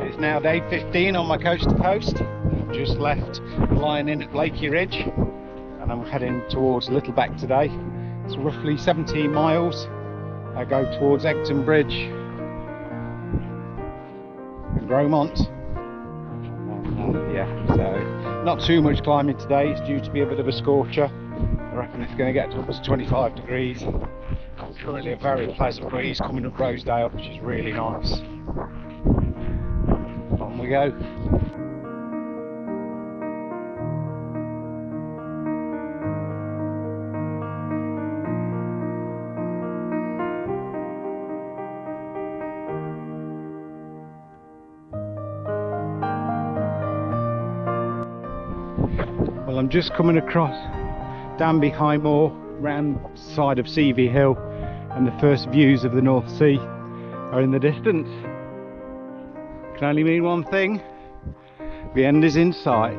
It's now day 15 on my coast to coast. I've just left lying in at Blakey Ridge and I'm heading towards Littlebeck today. It's roughly 17 miles. I go towards Egton Bridge and Grosmont. So not too much climbing today. It's due to be a bit of a scorcher. I reckon it's going to get to up to 25 degrees. It's currently a very pleasant breeze coming up Rosedale, which is really nice. On we go. Well, I'm just coming across Danby High Moor, round the side of Seavey Hill, and the first views of the North Sea are in the distance. Can only mean one thing: the end is in sight.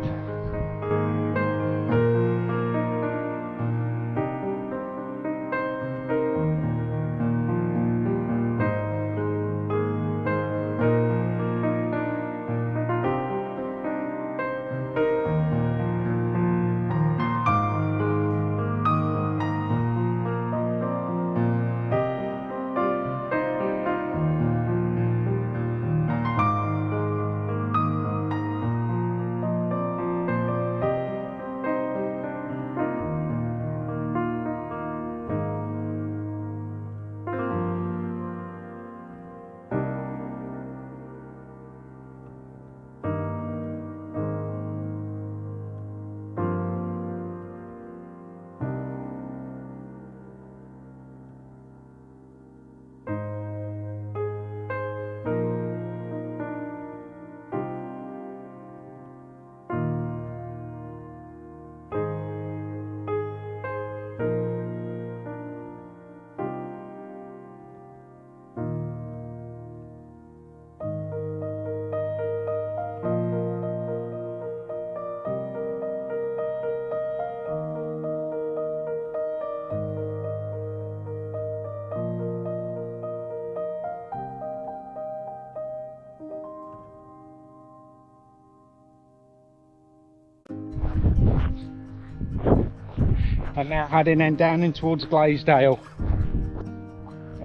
And now heading down in towards Glaisdale.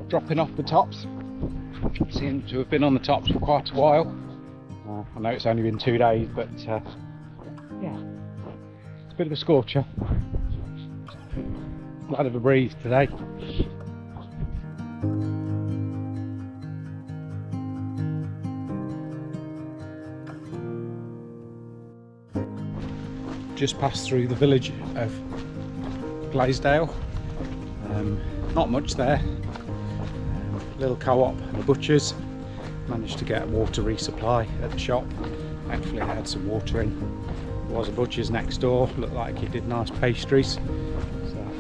Dropping off the tops. Seem to have been on the tops for quite a while. I know it's only been 2 days, but yeah, it's a bit of a scorcher. A lot of a breeze today. Just passed through the village of Glaisdale. Not much there. Little co-op and a butcher's. Managed to get a water resupply at the shop. Thankfully I had some water in. There was a butcher's next door. Looked like he did nice pastries.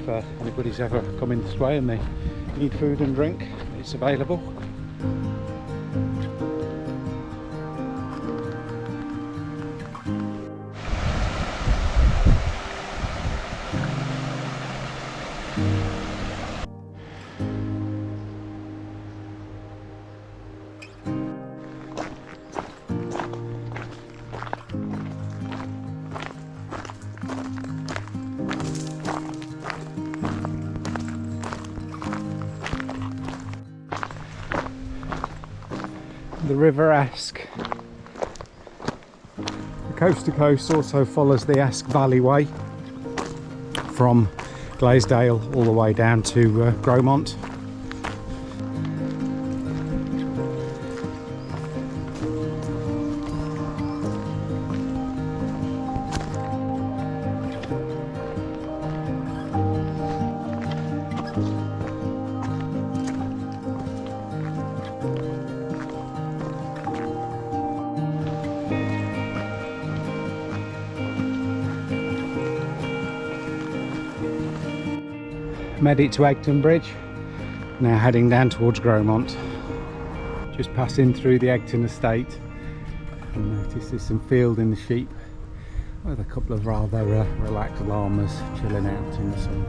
So if anybody's ever come in this way and they need food and drink, it's available. The River Esk. The coast to coast also follows the Esk Valley Way from Glaisdale all the way down to Grosmont. Made it to Egton Bridge, now heading down towards Grosmont. Just passing through the Egton estate and notice there's some field in the sheep with a couple of rather relaxed llamas chilling out in the sun.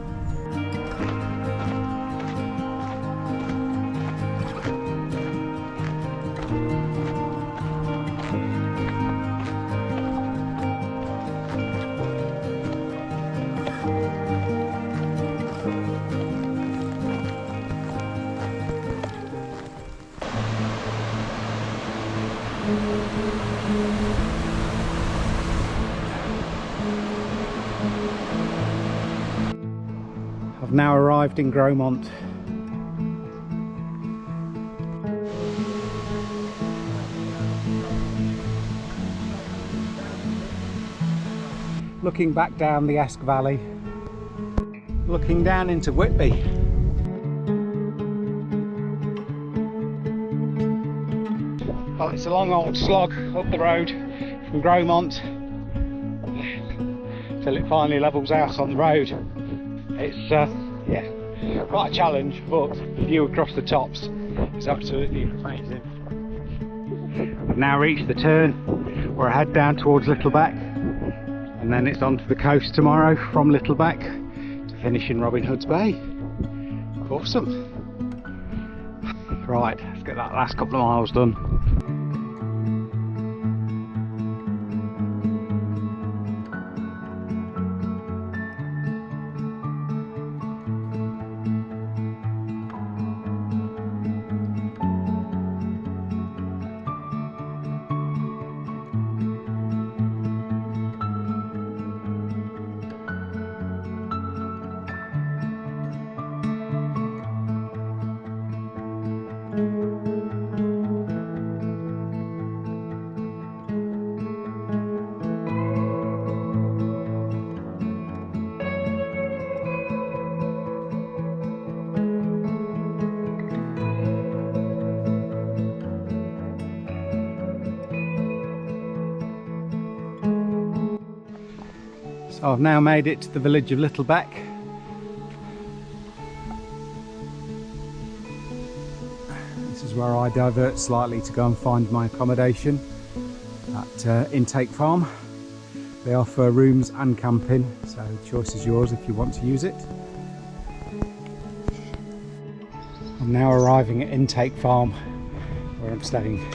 I've now arrived in Grosmont. Looking back down the Esk Valley, looking down into Whitby. Well, it's a long old slog up the road from Grosmont till it finally levels out on the road. It's yeah, quite a challenge, but the view across the tops is absolutely amazing. I've now reached the turn where I head down towards Littlebeck, and then it's on to the coast tomorrow from Littlebeck to finish in Robin Hood's Bay. Awesome. Right, let's get that last couple of miles done. So I've now made it to the village of Littlebeck. This is where I divert slightly to go and find my accommodation at Intake Farm. They offer rooms and camping, so the choice is yours if you want to use it. I'm now arriving at Intake Farm, where I'm staying.